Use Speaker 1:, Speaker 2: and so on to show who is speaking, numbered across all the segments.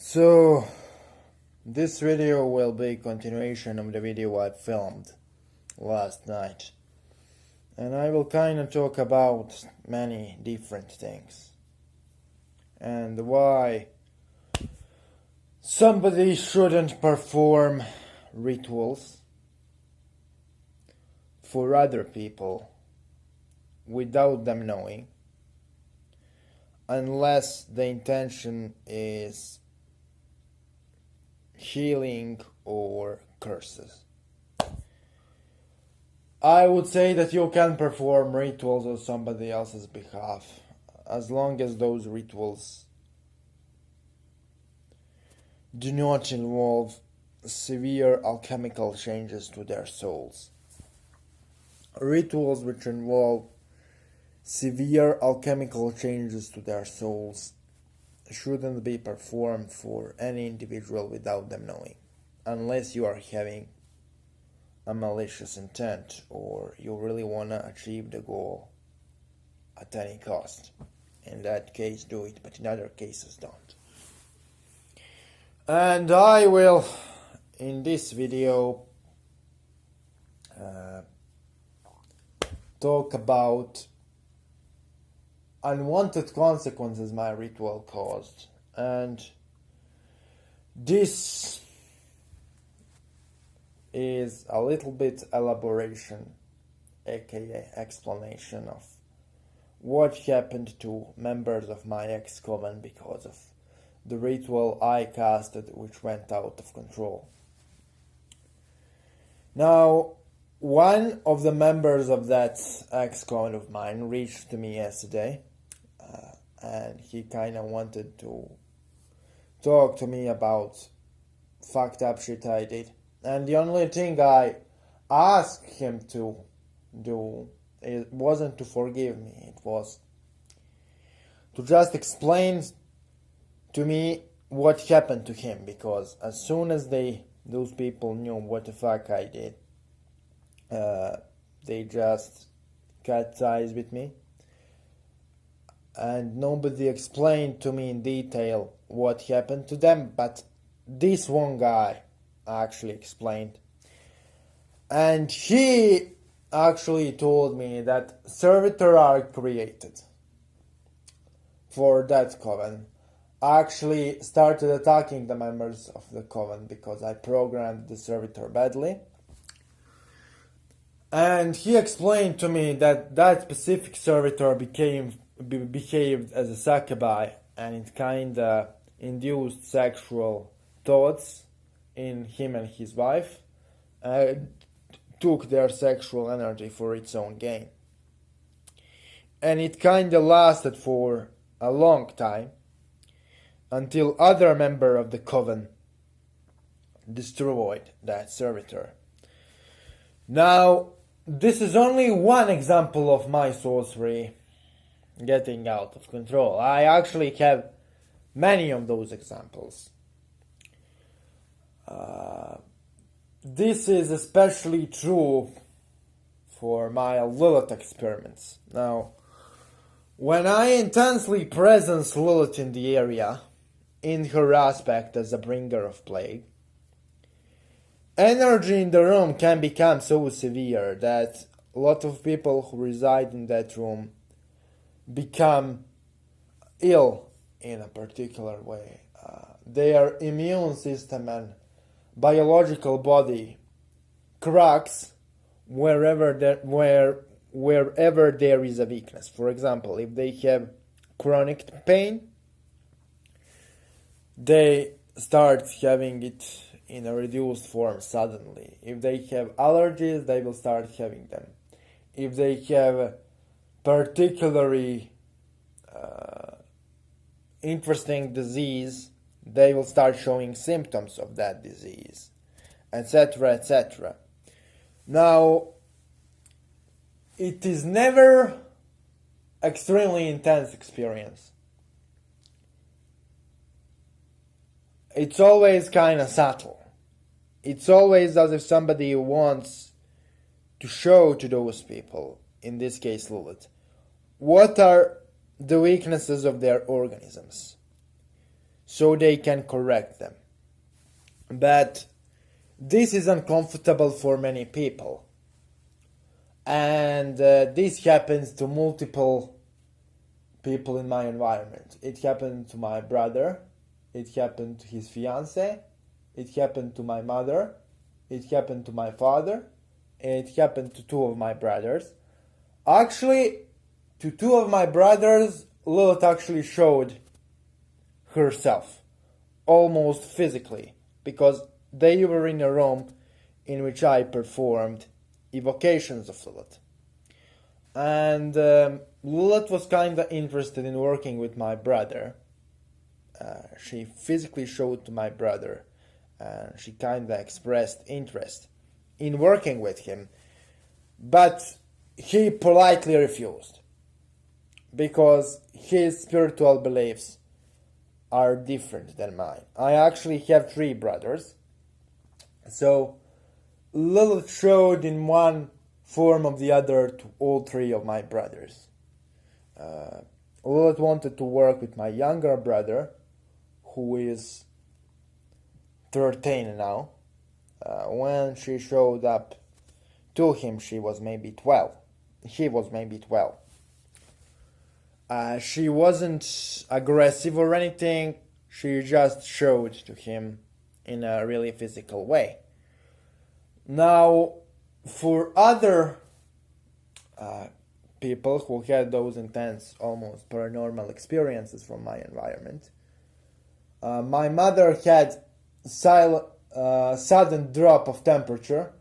Speaker 1: So, this video will be a continuation of the video I filmed last night. And I will kinda talk about many different things. And why somebody shouldn't perform rituals for other people without them knowing, unless the intention is healing or curses. I would say that you can perform rituals on somebody else's behalf as long as those rituals do not involve severe alchemical changes to their souls. Rituals which involve severe alchemical changes to their souls shouldn't be performed for any individual without them knowing, unless you are having a malicious intent or you really want to achieve the goal at any cost. In that case, do it, but in other cases, don't. And I will, in this video, talk about unwanted consequences my ritual caused, and this is a little bit elaboration, aka explanation of what happened to members of my ex-coven because of the ritual I casted, which went out of control. Now, one of the members of that ex-coven of mine reached to me yesterday, and he kind of wanted to talk to me about fucked up shit I did. And the only thing I asked him to do, it wasn't to forgive me, it was to just explain to me what happened to him, because as soon as those people knew what the fuck I did, they just cut ties with me, and nobody explained to me in detail what happened to them, but this one guy actually explained. And he actually told me that servitor I created for that coven actually started attacking the members of the coven because I programmed the servitor badly. And he explained to me that that specific servitor behaved as a succubi, and it kinda induced sexual thoughts in him and his wife, and took their sexual energy for its own gain. And it kinda lasted for a long time, until other member of the coven destroyed that servitor. Now, this is only one example of my sorcery getting out of control. I actually have many of those examples. This is especially true for my Lilith experiments. Now, when I intensely presence Lilith in the area, in her aspect as a bringer of plague, energy in the room can become so severe that a lot of people who reside in that room become ill in a particular way. Their immune system and biological body cracks wherever there is a weakness. For example, if they have chronic pain, they start having it in a reduced form suddenly. If they have allergies, they will start having them. If they have particularly interesting disease, they will start showing symptoms of that disease, etc., etc. Now, it is never extremely intense experience. It's always kind of subtle. It's always as if somebody wants to show to those people, in this case Lilith, what are the weaknesses of their organisms. so they can correct them. But this is uncomfortable for many people. And this happens to multiple people in my environment. It happened to my brother, it happened to his fiance, it happened to my mother, it happened to my father, and it happened to two of my brothers. Actually, to two of my brothers, Lilith actually showed herself, almost physically, because they were in a room in which I performed evocations of Lilith. And Lilith was kinda interested in working with my brother. She physically showed to my brother, and she kinda expressed interest in working with him, but he politely refused because his spiritual beliefs are different than mine. I actually have 3 brothers, so Lilith showed in one form or the other to all 3 of my brothers. Lilith wanted to work with my younger brother, who is 13 now. When she showed up to him, she was maybe 12. He was maybe 12. She wasn't aggressive or anything. She just showed to him in a really physical way. Now, for other people who had those intense, almost paranormal experiences from my environment, my mother had sudden drop of temperature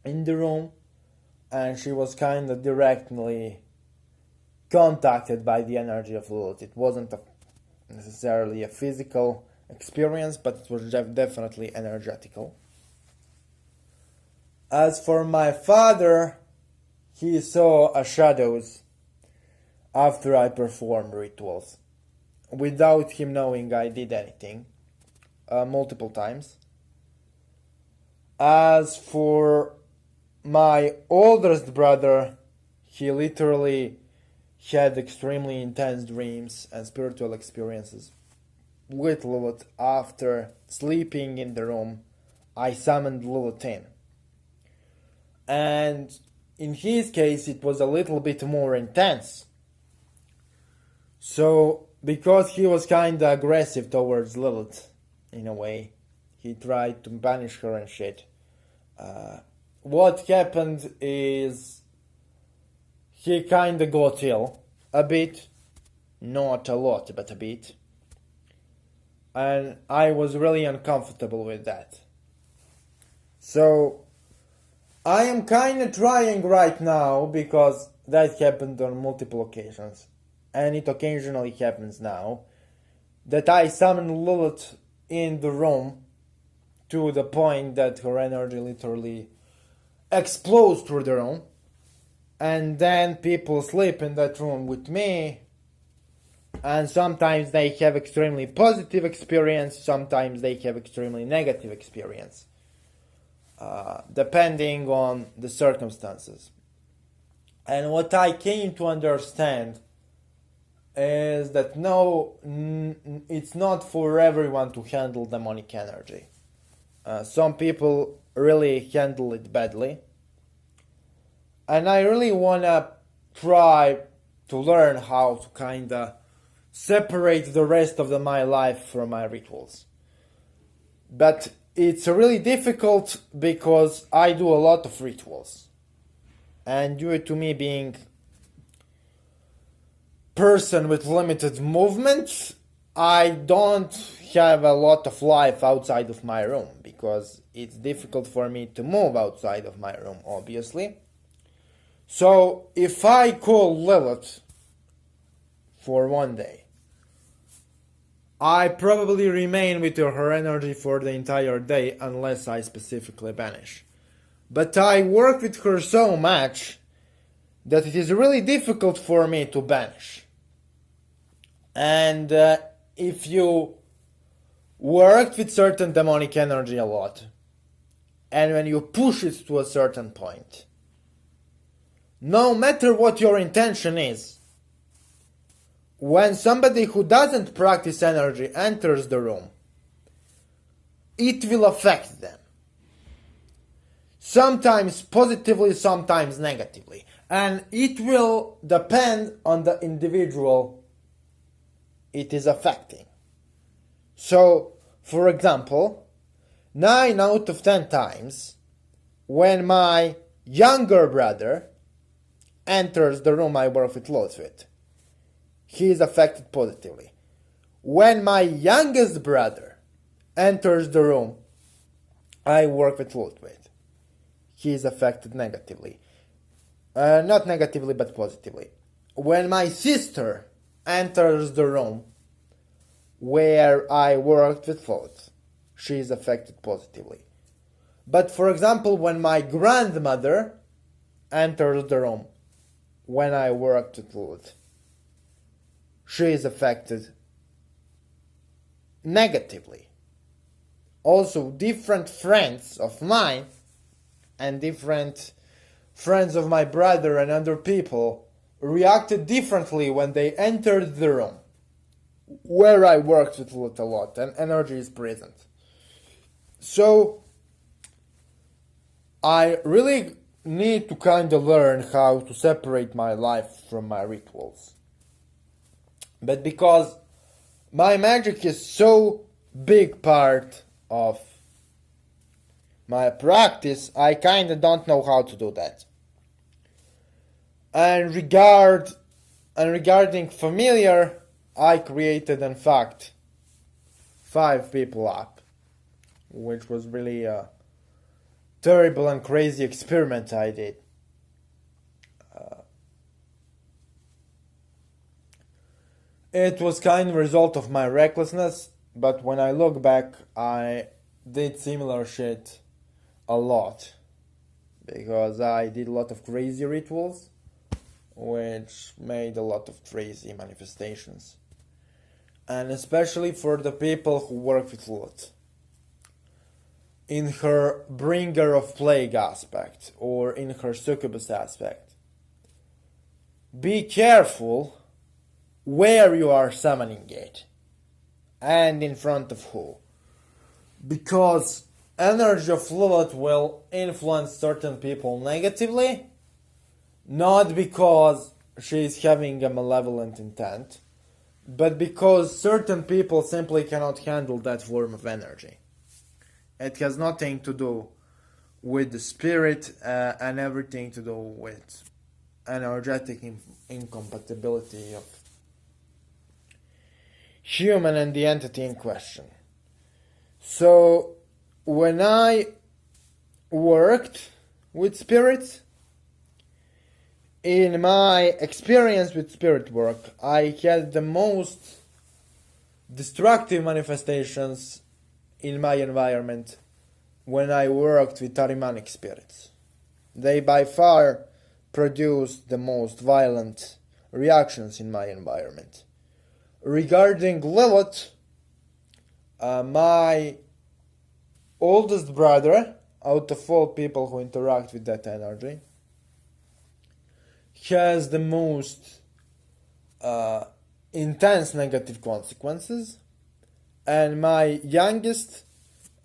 Speaker 1: in the room, and she was kind of directly contacted by the energy of Lilith. It wasn't necessarily a physical experience, but it was definitely energetical. As for my father, he saw shadows after I performed rituals. Without him knowing I did anything, multiple times. As for my oldest brother, he literally had extremely intense dreams and spiritual experiences with Lilith. After sleeping in the room, I summoned Lilith in. And in his case, it was a little bit more intense. So, because he was kinda aggressive towards Lilith, in a way, he tried to banish her and shit. What happened is he kinda got ill, a bit, not a lot, but a bit. And I was really uncomfortable with that. So, I am kinda trying right now, because that happened on multiple occasions, and it occasionally happens now, that I summon Lilith in the room to the point that her energy literally explodes through the room, and then people sleep in that room with me, and sometimes they have extremely positive experience, sometimes they have extremely negative experience, depending on the circumstances. And what I came to understand is that no, it's not for everyone to handle demonic energy. Some people really handle it badly. And I really wanna try to learn how to kinda separate the rest of my life from my rituals. But it's really difficult because I do a lot of rituals. And due to me being person with limited movement, I don't have a lot of life outside of my room, because it's difficult for me to move outside of my room, obviously. So if I call Lilith for one day, I probably remain with her energy for the entire day unless I specifically banish. But I work with her so much that it is really difficult for me to banish. And if you worked with certain demonic energy a lot, and when you push it to a certain point, no matter what your intention is, when somebody who doesn't practice energy enters the room, it will affect them. Sometimes positively, sometimes negatively. And it will depend on the individual it is affecting. So, for example, 9 out of 10 times, when my younger brother enters the room I work with loads with, he is affected positively. When my youngest brother enters the room I work with loads with, he is affected negatively. Not negatively, but positively. When my sister enters the room where I worked with Float, she is affected positively. But for example, when my grandmother enters the room when I worked with Float, she is affected negatively. Also, different friends of mine and different friends of my brother and other people reacted differently when they entered the room where I worked with Lut a lot and energy is present. So I really need to kind of learn how to separate my life from my rituals. But because my magic is so big part of my practice, I kind of don't know how to do that. And regarding familiar, I created in fact 5 people up, which was really a terrible and crazy experiment I did. It was kind of a result of my recklessness, but when I look back, I did similar shit a lot, because I did a lot of crazy rituals which made a lot of crazy manifestations, and especially for the people who work with Lut in her bringer of plague aspect or in her succubus aspect. Be careful where you are summoning it and in front of who, because energy of Lilith will influence certain people negatively, not because she is having a malevolent intent, but because certain people simply cannot handle that form of energy. It has nothing to do with the spirit and everything to do with energetic incompatibility of human and the entity in question. So when I worked with spirits, in my experience with spirit work, I had the most destructive manifestations in my environment when I worked with Ahrimanic spirits. They by far produced the most violent reactions in my environment. Regarding Lilith, my oldest brother, out of all people who interact with that energy, has the most intense negative consequences, and my youngest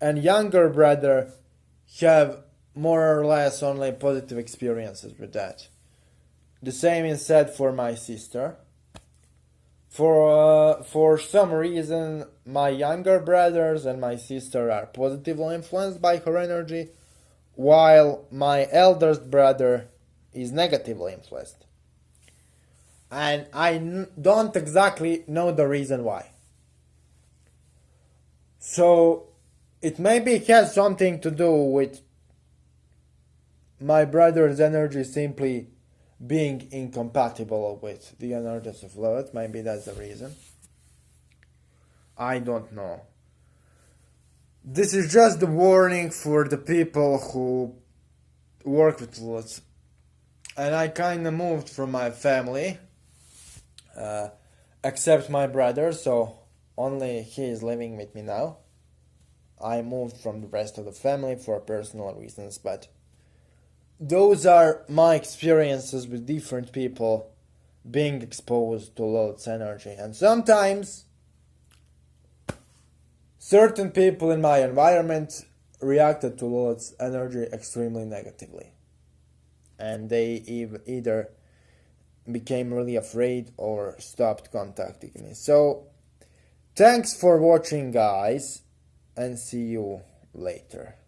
Speaker 1: and younger brother have more or less only positive experiences with that. The same is said for my sister. For some reason, my younger brothers and my sister are positively influenced by her energy, while my eldest brother is negatively influenced. And I don't exactly know the reason why. So it maybe has something to do with my brother's energy simply being incompatible with the energies of Lilith. Maybe that's the reason. I don't know. This is just the warning for the people who work with Lilith. And I kind of moved from my family, except my brother, so only he is living with me now. I moved from the rest of the family for personal reasons, but those are my experiences with different people being exposed to Lilith's energy. And sometimes certain people in my environment reacted to Lilith's energy extremely negatively. And they either became really afraid or stopped contacting me. So, thanks for watching, guys, and see you later.